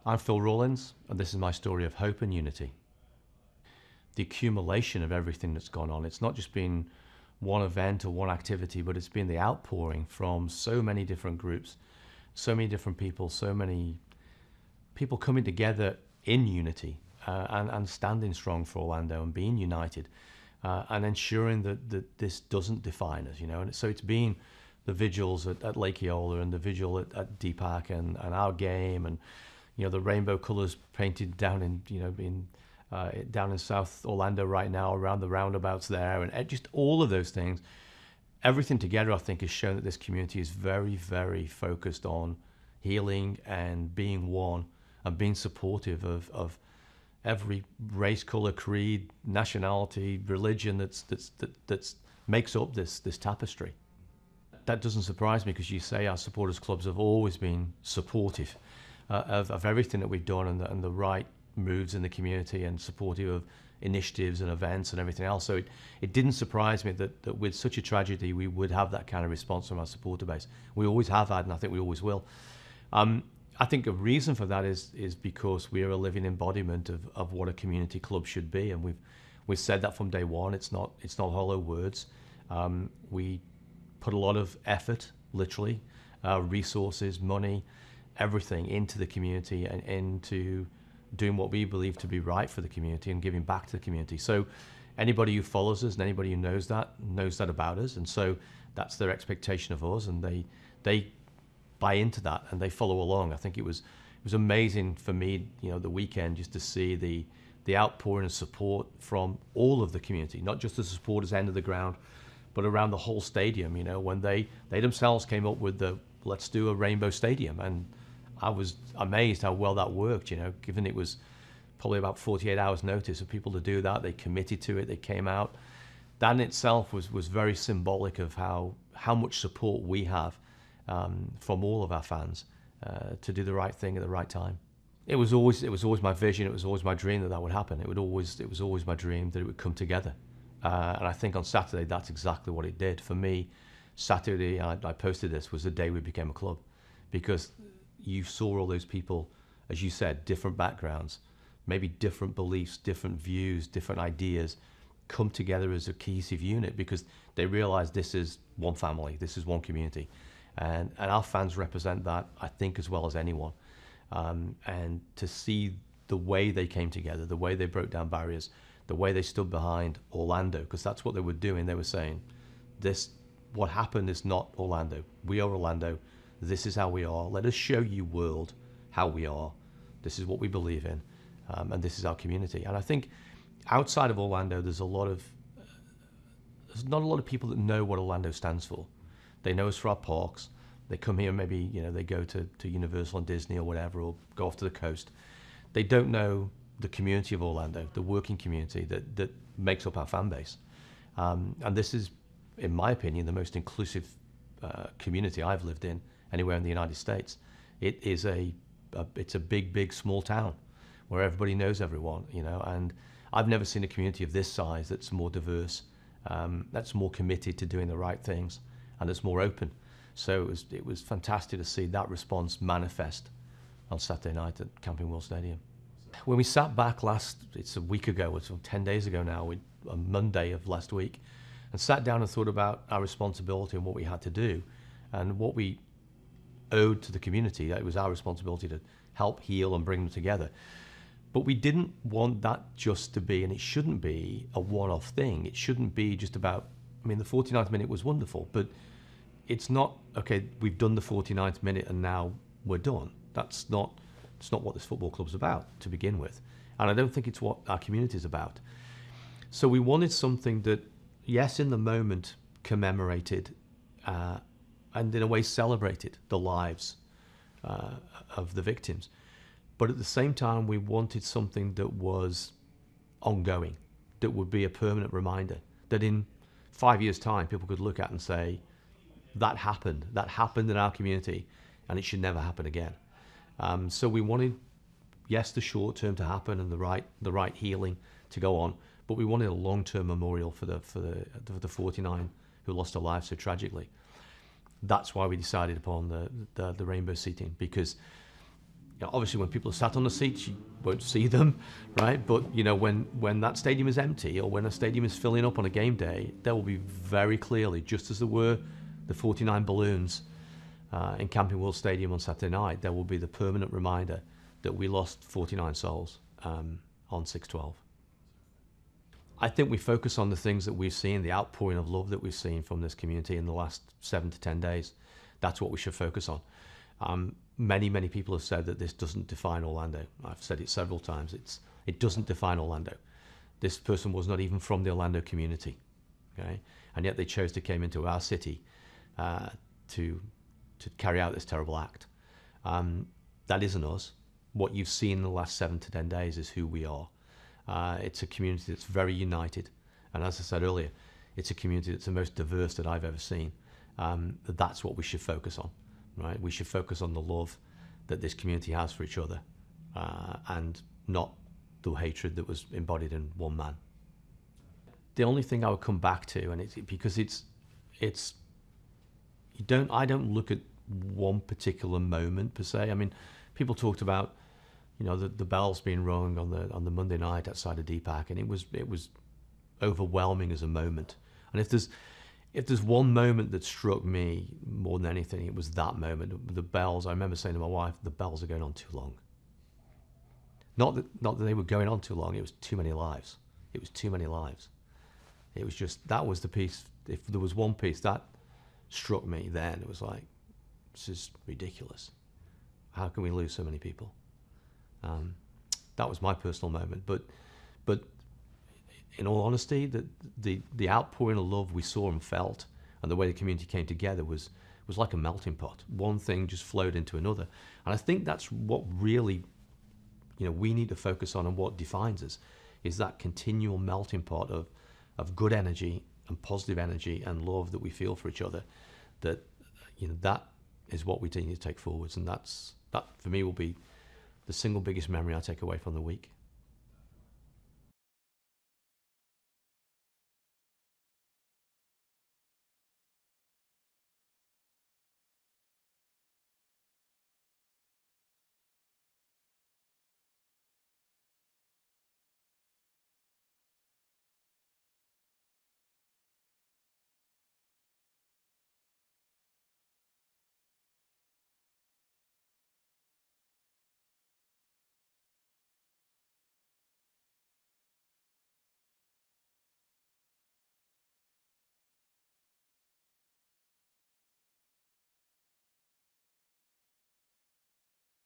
I'm Phil Rawlins, and this is my story of hope and unity. The accumulation of everything that's gone on, it's not just been one event or one activity, but it's been the outpouring from so many different groups, so many different people, so many people coming together in unity and standing strong for Orlando and being united and ensuring that this doesn't define us, And so it's been the vigils at Lake Eola and the vigil at Deepak and our game and, the rainbow colors painted down down in South Orlando right now around the roundabouts there, and just all of those things, everything together, I think, has shown that this community is very, very focused on healing and being one and being supportive of every race, color, creed, nationality, religion that makes up this tapestry. That doesn't surprise me, because you say our supporters clubs have always been supportive of everything that we've done and the right moves in the community and supportive of initiatives and events and everything else. So it didn't surprise me that with such a tragedy we would have that kind of response from our supporter base. We always have had, and I think we always will. I think a reason for that is because we are a living embodiment of what a community club should be, and we've said that from day one. It's not hollow words. We put a lot of effort, literally, resources, money, everything into the community and into doing what we believe to be right for the community and giving back to the community. So anybody who follows us and anybody who knows that about us, and so that's their expectation of us, and they buy into that and they follow along. I think it was amazing for me, the weekend, just to see the outpouring of support from all of the community, not just the supporters end of the ground, but around the whole stadium. When they themselves came up with the let's do a rainbow stadium, and I was amazed how well that worked, given it was probably about 48 hours notice of people to do that. They committed to it, they came out. That in itself was very symbolic of how much support we have from all of our fans to do the right thing at the right time. It was always my vision, it was always my dream that would happen. It was always my dream that it would come together. And I think on Saturday, that's exactly what it did. For me, Saturday, I posted this, was the day we became a club, because you saw all those people, as you said, different backgrounds, maybe different beliefs, different views, different ideas, come together as a cohesive unit because they realize this is one family, this is one community. And our fans represent that, I think, as well as anyone. And to see the way they came together, the way they broke down barriers, the way they stood behind Orlando, because that's what they were doing. They were saying, what happened is not Orlando. We are Orlando. This is how we are. Let us show you, world, how we are. This is what we believe in, and this is our community. And I think outside of Orlando, there's not a lot of people that know what Orlando stands for. They know us for our parks. They come here, maybe they go to Universal and Disney or whatever, or go off to the coast. They don't know the community of Orlando, the working community that makes up our fan base. And this is, in my opinion, the most inclusive community I've lived in anywhere in the United States. It's a big small town where everybody knows everyone, and I've never seen a community of this size that's more diverse, that's more committed to doing the right things, and that's more open. So it was fantastic to see that response manifest on Saturday night at Camping World Stadium. When we sat back it's a week ago, it's 10 days ago now, on Monday of last week, and sat down and thought about our responsibility and what we had to do and what we owed to the community. It was our responsibility to help heal and bring them together. But we didn't want that just to be, and it shouldn't be, a one-off thing. It shouldn't be just about, the 49th minute was wonderful, but it's not, okay, we've done the 49th minute and now we're done. It's not what this football club's about to begin with. And I don't think it's what our community is about. So we wanted something that, yes, in the moment commemorated and in a way celebrated the lives of the victims. But at the same time, we wanted something that was ongoing, that would be a permanent reminder, that in 5 years' time, people could look at and say, that happened in our community, and it should never happen again. So we wanted, yes, the short term to happen and the right healing to go on, but we wanted a long-term memorial for the 49 who lost their lives so tragically. That's why we decided upon the rainbow seating, because obviously when people are sat on the seats, you won't see them, right? But when that stadium is empty, or when a stadium is filling up on a game day, there will be very clearly, just as there were the 49 balloons in Camping World Stadium on Saturday night, there will be the permanent reminder that we lost 49 souls on 6/12. I think we focus on the things that we've seen, the outpouring of love that we've seen from this community in the last 7 to 10 days. That's what we should focus on. Many people have said that this doesn't define Orlando. I've said it several times. It doesn't define Orlando. This person was not even from the Orlando community, okay? And yet they chose to come into our city to carry out this terrible act. That isn't us. What you've seen in the last 7 to 10 days is who we are. It's a community that's very united. And as I said earlier, it's a community that's the most diverse that I've ever seen. That's what we should focus on, right? We should focus on the love that this community has for each other, and not the hatred that was embodied in one man. The only thing I would come back to, and it's because I don't look at one particular moment per se. I mean, people talked about, the bells being rung on the Monday night outside of Deepak, and it was overwhelming as a moment. And if there's one moment that struck me more than anything, it was that moment. The bells. I remember saying to my wife, "The bells are going on too long." Not that they were going on too long. It was too many lives. It was too many lives. It was just, that was the piece. If there was one piece that struck me, then it was like, this is ridiculous. How can we lose so many people? That was my personal moment. But in all honesty, the outpouring of love we saw and felt, and the way the community came together was like a melting pot. One thing just flowed into another. And I think that's what really, we need to focus on, and what defines us is that continual melting pot of good energy and positive energy and love that we feel for each other. That is what we need to take forwards. And that for me will be the single biggest memory I take away from the week.